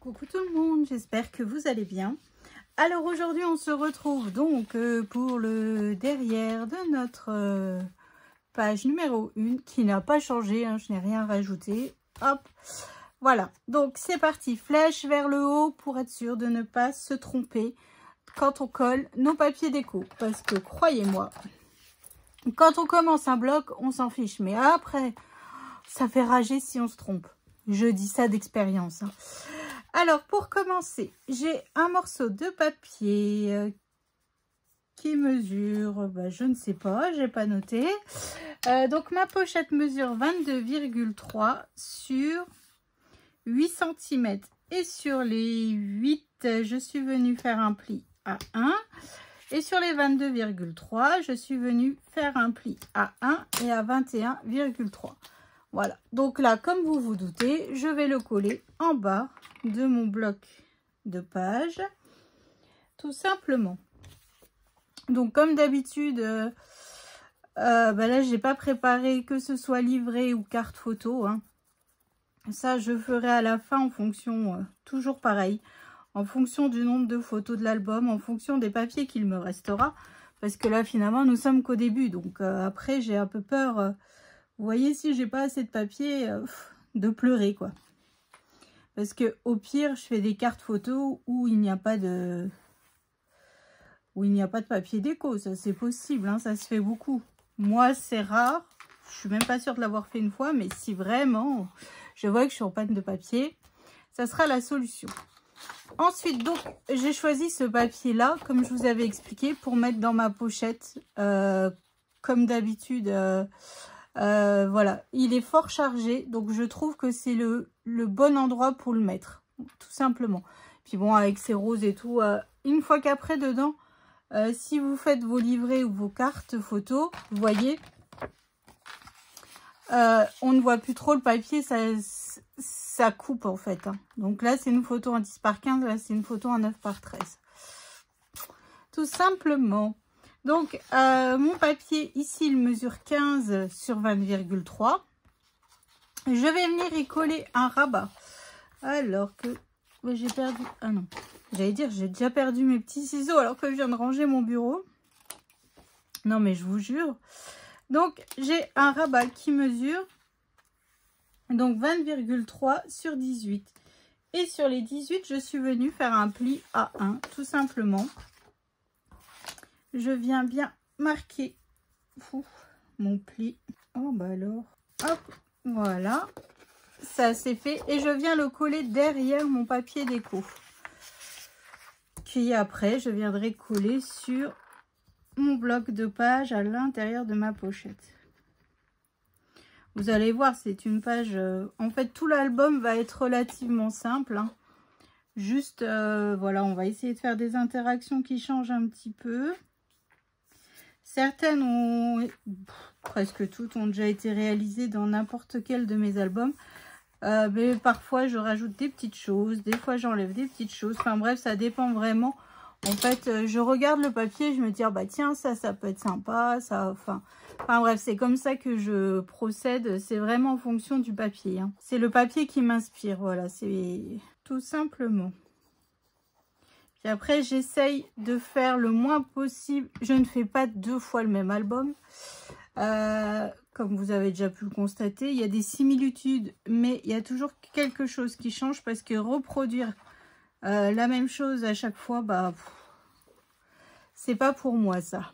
Coucou tout le monde, j'espère que vous allez bien. Alors aujourd'hui on se retrouve donc pour le derrière de notre page numéro 1 qui n'a pas changé, hein, je n'ai rien rajouté. Hop, voilà, donc c'est parti, flèche vers le haut pour être sûr de ne pas se tromper quand on colle nos papiers déco. Parce que croyez-moi, quand on commence un bloc, on s'en fiche, mais après, ça fait rager si on se trompe. Je dis ça d'expérience, hein. Alors, pour commencer, j'ai un morceau de papier qui mesure, je ne sais pas, j'ai pas noté. Donc, ma pochette mesure 22,3 sur 8 cm. Et sur les 8, je suis venue faire un pli à 1. Et sur les 22,3, je suis venue faire un pli à 1 et à 21,3. Voilà, donc là, comme vous vous doutez, je vais le coller en bas de mon bloc de page, tout simplement. Donc, comme d'habitude, là, j'ai pas préparé que ce soit livret ou carte photo, hein. Ça, je ferai à la fin en fonction, toujours pareil, en fonction du nombre de photos de l'album, en fonction des papiers qu'il me restera. Parce que là, finalement, nous sommes qu'au début. Donc, après, j'ai un peu peur... vous voyez, si j'ai pas assez de papier, de pleurer, quoi. Parce que au pire, je fais des cartes photos où il n'y a pas de... papier déco. Ça, c'est possible, hein, ça se fait beaucoup. Moi, c'est rare. Je suis même pas sûre de l'avoir fait une fois. Mais si vraiment, je vois que je suis en panne de papier, ça sera la solution. Ensuite, donc, j'ai choisi ce papier-là, comme je vous avais expliqué, pour mettre dans ma pochette. Comme d'habitude... voilà, il est fort chargé, donc je trouve que c'est le bon endroit pour le mettre, tout simplement. Puis bon, avec ces roses et tout, une fois qu'après dedans, si vous faites vos livrets ou vos cartes photos, vous voyez, on ne voit plus trop le papier, ça coupe en fait, hein. Donc là, c'est une photo en 10 par 15, là, c'est une photo en 9 par 13. Tout simplement. Donc, mon papier, ici, il mesure 15 sur 20,3. Je vais venir y coller un rabat. Alors que j'ai perdu... Ah non, j'allais dire, j'ai déjà perdu mes petits ciseaux alors que je viens de ranger mon bureau. Non, mais je vous jure. Donc, j'ai un rabat qui mesure donc 20,3 sur 18. Et sur les 18, je suis venue faire un pli à 1, tout simplement. Je viens bien marquer mon pli. Oh, bah alors. Hop, voilà. Ça c'est fait. Et je viens le coller derrière mon papier déco. Puis après, je viendrai coller sur mon bloc de page à l'intérieur de ma pochette. Vous allez voir, c'est une page... en fait, tout l'album va être relativement simple, hein. Juste, voilà, on va essayer de faire des interactions qui changent un petit peu. Certaines ont, presque toutes, ont déjà été réalisées dans n'importe quel de mes albums. Mais parfois, je rajoute des petites choses. Des fois, j'enlève des petites choses. Enfin bref, ça dépend vraiment. En fait, je regarde le papier, je me dis, bah tiens, ça peut être sympa. Ça, enfin bref, c'est comme ça que je procède. C'est vraiment en fonction du papier, hein. C'est le papier qui m'inspire, voilà. C'est tout simplement. Puis après, j'essaye de faire le moins possible. Je ne fais pas 2 fois le même album. Comme vous avez déjà pu le constater, il y a des similitudes, mais il y a toujours quelque chose qui change parce que reproduire la même chose à chaque fois, c'est pas pour moi ça.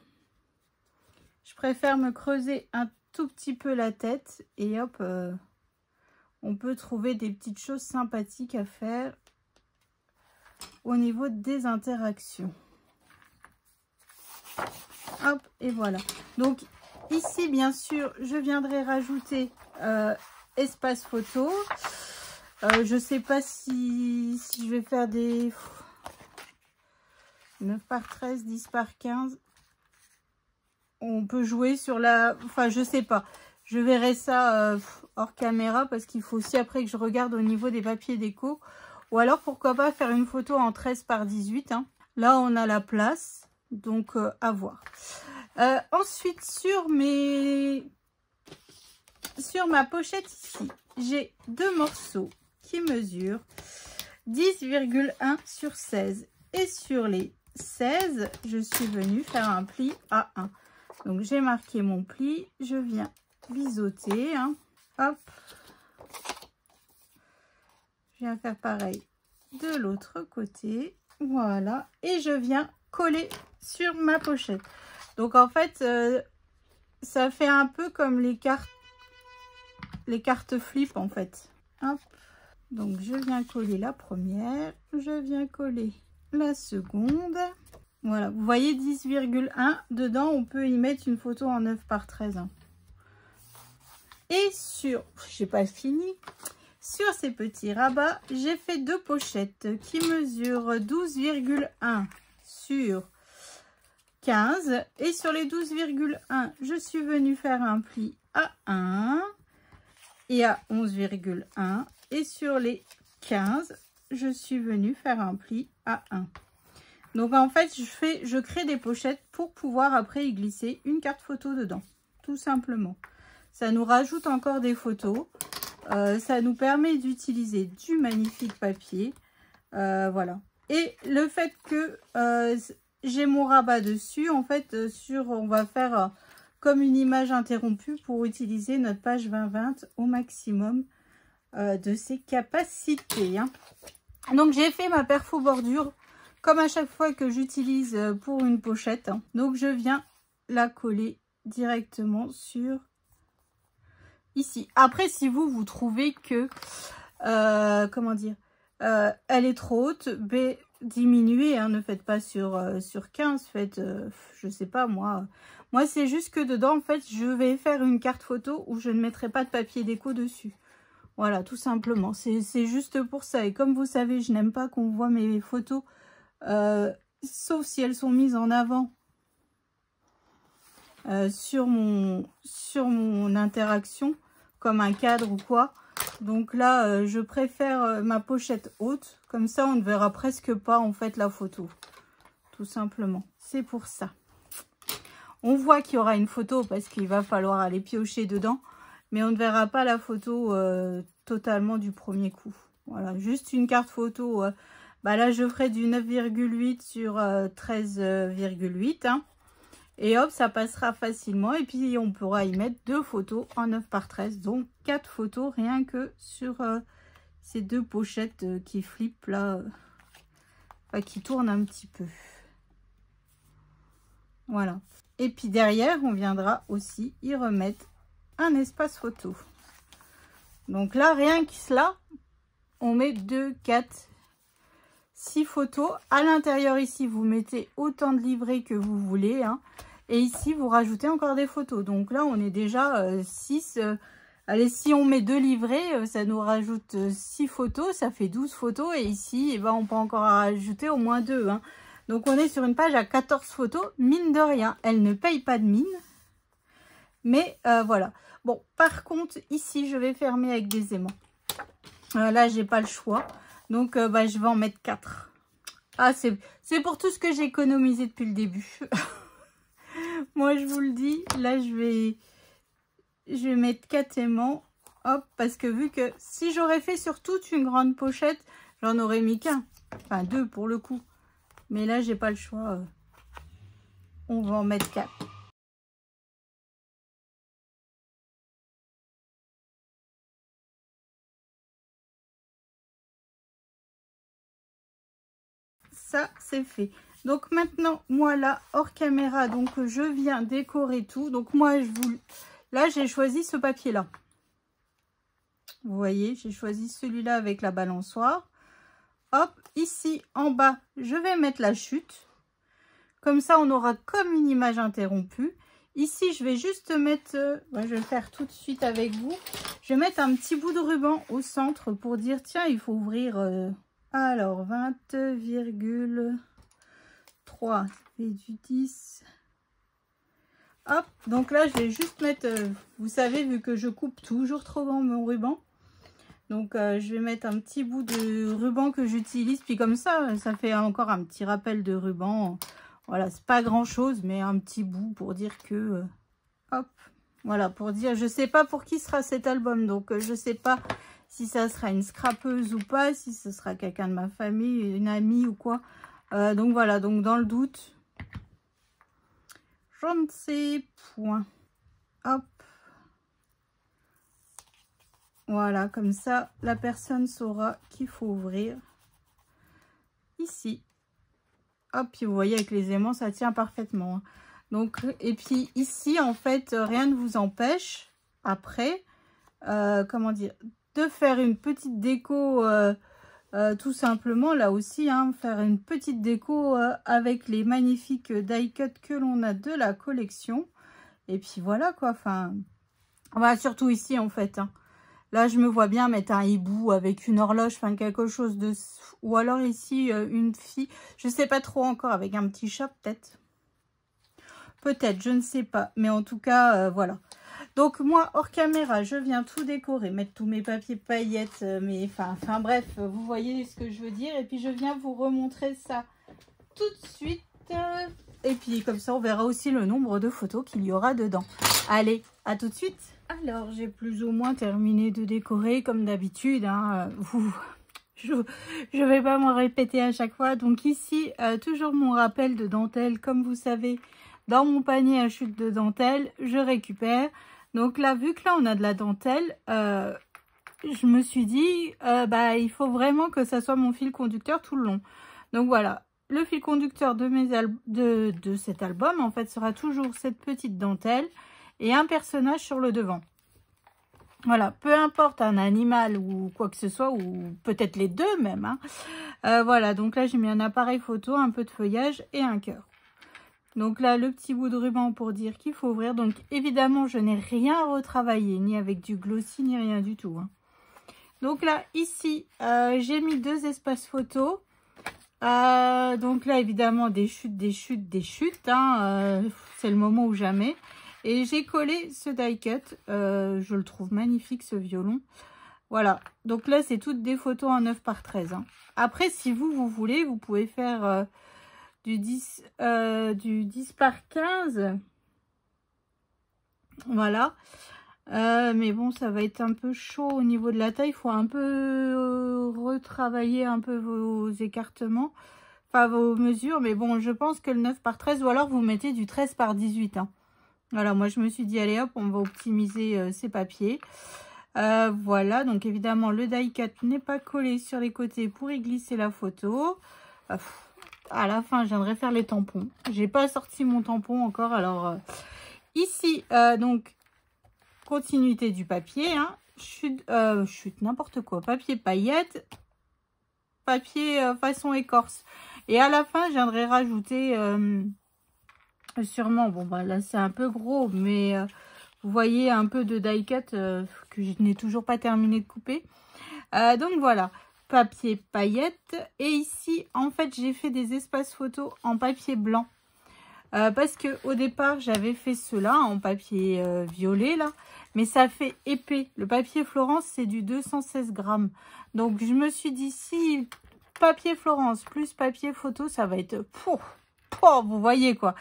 Je préfère me creuser un tout petit peu la tête et hop, on peut trouver des petites choses sympathiques à faire au niveau des interactions. Hop, et voilà. Donc ici, bien sûr, je viendrai rajouter espace photo. Je sais pas si je vais faire des 9 par 13, 10 par 15. On peut jouer sur la... Enfin, je sais pas. Je verrai ça hors caméra parce qu'il faut aussi après que je regarde au niveau des papiers déco. Ou alors, pourquoi pas faire une photo en 13 par 18. Hein. Là, on a la place. Donc, à voir. Ensuite, sur ma pochette ici, j'ai 2 morceaux qui mesurent 10,1 sur 16. Et sur les 16, je suis venue faire un pli à 1. Donc, j'ai marqué mon pli. Je viens biseauter. Hein. Hop. Je viens faire pareil de l'autre côté. Voilà. Et je viens coller sur ma pochette. Donc, en fait, ça fait un peu comme les cartes flip, en fait. Hop. Donc, je viens coller la première. Je viens coller la seconde. Voilà. Vous voyez 10,1. Dedans, on peut y mettre une photo en 9 par 13. Hein. Et sur... J'ai pas fini. Sur ces petits rabats, j'ai fait 2 pochettes qui mesurent 12,1 sur 15. Et sur les 12,1, je suis venue faire un pli à 1 et à 11,1. Et sur les 15, je suis venue faire un pli à 1. Donc en fait, je crée des pochettes pour pouvoir après y glisser une carte photo dedans. Tout simplement. Ça nous rajoute encore des photos. Ça nous permet d'utiliser du magnifique papier. Voilà. Et le fait que j'ai mon rabat dessus, en fait, on va faire comme une image interrompue pour utiliser notre page 20-20 au maximum de ses capacités. Hein. Donc, j'ai fait ma perfo bordure comme à chaque fois que j'utilise pour une pochette. Hein. Donc, je viens la coller directement sur... ici. Après, si vous trouvez que, comment dire, elle est trop haute, diminuez, hein, ne faites pas sur 15, faites, je sais pas, moi c'est juste que dedans, en fait, je vais faire une carte photo où je ne mettrai pas de papier déco dessus. Voilà, tout simplement. C'est juste pour ça. Et comme vous savez, je n'aime pas qu'on voit mes photos, sauf si elles sont mises en avant. Sur mon interaction, comme un cadre ou quoi. Donc là, je préfère ma pochette haute. Comme ça, on ne verra presque pas en fait la photo. Tout simplement. C'est pour ça. On voit qu'il y aura une photo parce qu'il va falloir aller piocher dedans. Mais on ne verra pas la photo totalement du premier coup. Voilà, juste une carte photo. Bah là, je ferai du 9,8 sur 13,8. Hein. Et hop, ça passera facilement. Et puis, on pourra y mettre 2 photos en 9 par 13. Donc, 4 photos rien que sur ces 2 pochettes qui flippent là. Enfin, qui tournent un petit peu. Voilà. Et puis, derrière, on viendra aussi y remettre un espace photo. Donc là, rien que cela, on met 2, 4, 6 photos. À l'intérieur, ici, vous mettez autant de livrets que vous voulez. Hein. Et ici, vous rajoutez encore des photos. Donc là, on est déjà 6. Allez, si on met 2 livrets, ça nous rajoute 6 photos. Ça fait 12 photos. Et ici, eh ben, on peut encore rajouter au moins 2. Hein. Donc, on est sur une page à 14 photos. Mine de rien, elle ne paye pas de mine. Mais voilà. Bon, par contre, ici, je vais fermer avec des aimants. Là, j'ai pas le choix. Donc, bah, je vais en mettre 4. Ah, c'est pour tout ce que j'ai économisé depuis le début. Moi, je vous le dis. Là, je vais mettre 4 aimants. Hop, parce que vu que si j'aurais fait sur toute une grande pochette, j'en aurais mis qu'un. Enfin, 2 pour le coup. Mais là, j'ai pas le choix. On va en mettre 4. Ça, c'est fait. Donc maintenant, moi là, hors caméra, donc je viens décorer tout. Donc moi, là, j'ai choisi ce papier-là. Vous voyez, j'ai choisi celui-là avec la balançoire. Hop, ici, en bas, je vais mettre la chute. Comme ça, on aura comme une image interrompue. Ici, je vais juste mettre, je vais le faire tout de suite avec vous. Je vais mettre un petit bout de ruban au centre pour dire, tiens, il faut ouvrir... alors, 20,3 et du 10. Hop, donc là, je vais juste mettre, vous savez, vu que je coupe toujours trop grand mon ruban. Donc, je vais mettre un petit bout de ruban que j'utilise. Puis comme ça, ça fait encore un petit rappel de ruban. Voilà, c'est pas grand chose, mais un petit bout pour dire que... hop, voilà, pour dire, je sais pas pour qui sera cet album. Donc, je sais pas... si ça sera une scrapeuse ou pas, si ce sera quelqu'un de ma famille, une amie ou quoi. Donc voilà, donc dans le doute, je ne sais point. Hop. Voilà, comme ça, la personne saura qu'il faut ouvrir ici. Hop, puis vous voyez avec les aimants, ça tient parfaitement. Donc, et puis ici, en fait, rien ne vous empêche, après, comment dire, de faire une petite déco, tout simplement, là aussi, hein, faire une petite déco avec les magnifiques die cut que l'on a de la collection. Et puis voilà, quoi, enfin, voilà, surtout ici, en fait, hein. Là, je me vois bien mettre un hibou avec une horloge, enfin quelque chose de... Ou alors ici, une fille, je sais pas trop encore, avec un petit chat peut-être. Peut-être, je ne sais pas. Mais en tout cas, voilà. Donc moi, hors caméra, je viens tout décorer, mettre tous mes papiers paillettes, enfin bref, vous voyez ce que je veux dire. Et puis je viens vous remontrer ça tout de suite. Et puis comme ça, on verra aussi le nombre de photos qu'il y aura dedans. Allez, à tout de suite. Alors, j'ai plus ou moins terminé de décorer comme d'habitude. Hein. Je vais pas me répéter à chaque fois. Donc ici, toujours mon rappel de dentelle. Comme vous savez, dans mon panier à chute de dentelle, je récupère. Donc là, vu que là, on a de la dentelle, je me suis dit, il faut vraiment que ça soit mon fil conducteur tout le long. Donc voilà, le fil conducteur de cet album, en fait, sera toujours cette petite dentelle et un personnage sur le devant. Voilà, peu importe un animal ou quoi que ce soit, ou peut-être les deux même. Hein. Voilà, donc là, j'ai mis un appareil photo, un peu de feuillage et un cœur. Donc là, le petit bout de ruban pour dire qu'il faut ouvrir. Donc évidemment, je n'ai rien retravaillé, ni avec du glossy, ni rien du tout. Hein. Donc là, ici, j'ai mis 2 espaces photos. Donc là, évidemment, des chutes, des chutes, des chutes. Hein, c'est le moment ou jamais. Et j'ai collé ce die cut. Je le trouve magnifique, ce violon. Voilà. Donc là, c'est toutes des photos en 9 par 13. Hein. Après, si vous voulez, vous pouvez faire... du 10 par 15. Voilà. Mais bon, ça va être un peu chaud au niveau de la taille. Il faut un peu retravailler un peu vos écartements. Enfin, vos mesures. Mais bon, je pense que le 9 par 13, ou alors vous mettez du 13 par 18. Hein. Voilà, moi je me suis dit, allez hop, on va optimiser ces papiers. Voilà, donc évidemment, le die cut n'est pas collé sur les côtés pour y glisser la photo. À la fin, je viendrai faire les tampons. J'ai pas sorti mon tampon encore. Alors, ici, donc, continuité du papier. Hein, chute n'importe quoi. Papier paillettes. Papier façon écorce. Et à la fin, je viendrai rajouter sûrement, bon, bah là, c'est un peu gros. Mais vous voyez un peu de die cut que je n'ai toujours pas terminé de couper. Donc, voilà. Papier paillettes. Et ici, en fait, j'ai fait des espaces photos en papier blanc. Parce que au départ, j'avais fait cela en papier violet, là. Mais ça fait épais. Le papier Florence, c'est du 216 grammes. Donc, je me suis dit, si papier Florence plus papier photo, ça va être... vous voyez, quoi.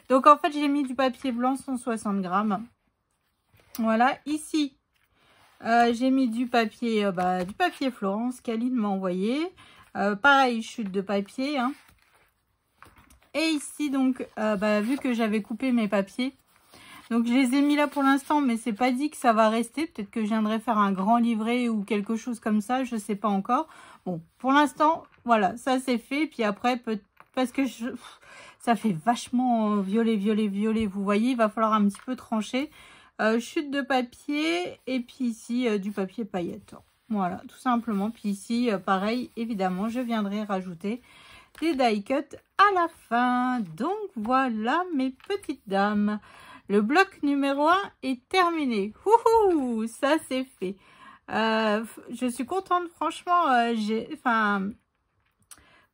Donc, en fait, j'ai mis du papier blanc 160 grammes. Voilà. Ici... j'ai mis du papier Florence qu'Aline m'a envoyé. Pareil, chute de papier. Hein. Et ici, donc, vu que j'avais coupé mes papiers, donc je les ai mis là pour l'instant, mais c'est pas dit que ça va rester. Peut-être que je viendrai faire un grand livret ou quelque chose comme ça, je sais pas encore. Bon, pour l'instant, voilà, ça c'est fait. Puis après, parce que ça fait vachement violet, violet, violet. Vous voyez, il va falloir un petit peu trancher. Chute de papier et puis ici du papier paillette. Voilà, tout simplement. Puis ici, pareil, évidemment, je viendrai rajouter des die cut à la fin. Donc voilà mes petites dames. Le bloc numéro 1 est terminé. Ouhou, ça c'est fait. Je suis contente, franchement.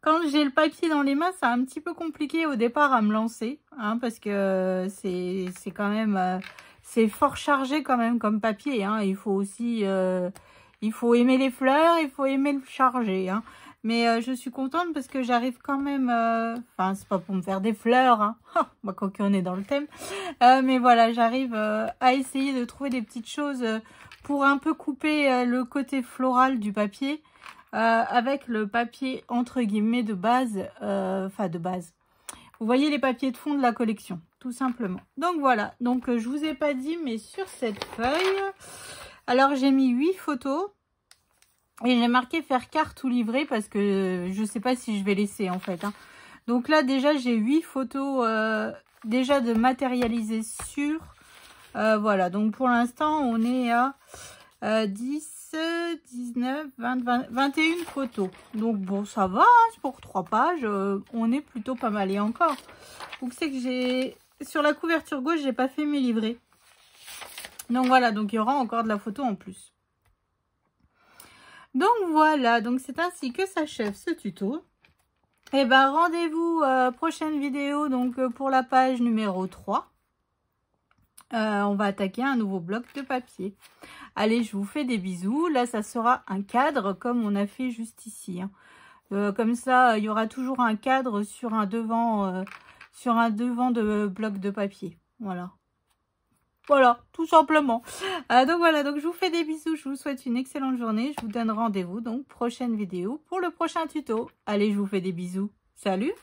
Quand j'ai le papier dans les mains, c'est un petit peu compliqué au départ à me lancer. Hein, parce que c'est quand même... c'est fort chargé quand même comme papier. Hein. Il faut aussi... il faut aimer les fleurs, il faut aimer le charger. Hein. Mais je suis contente parce que j'arrive quand même... Enfin, c'est pas pour me faire des fleurs, hein. Bah, quoi qu'on est dans le thème. Mais voilà, j'arrive à essayer de trouver des petites choses pour un peu couper le côté floral du papier. Avec le papier entre guillemets de base, enfin de base. Vous voyez les papiers de fond de la collection, tout simplement. Donc voilà, donc je vous ai pas dit, mais sur cette feuille, alors j'ai mis 8 photos et j'ai marqué faire carte ou livrer parce que je sais pas si je vais laisser en fait. Hein. Donc là déjà j'ai 8 photos déjà de matérialiser sur. Voilà, donc pour l'instant on est à 10, 19, 20, 21 photos. Donc bon, ça va, hein, pour 3 pages, on est plutôt pas mal. Et encore, vous savez que j'ai sur la couverture gauche, j'ai pas fait mes livrets. Donc voilà, donc il y aura encore de la photo en plus. Donc voilà, donc c'est ainsi que s'achève ce tuto. Et ben rendez-vous prochaine vidéo donc pour la page numéro 3. On va attaquer un nouveau bloc de papier. Allez, je vous fais des bisous. Là, ça sera un cadre comme on a fait juste ici. Hein. Comme ça, il y aura toujours un cadre sur un devant de bloc de papier. Voilà. Voilà, tout simplement. Donc voilà, donc je vous fais des bisous. Je vous souhaite une excellente journée. Je vous donne rendez-vous donc prochaine vidéo pour le prochain tuto. Allez, je vous fais des bisous. Salut!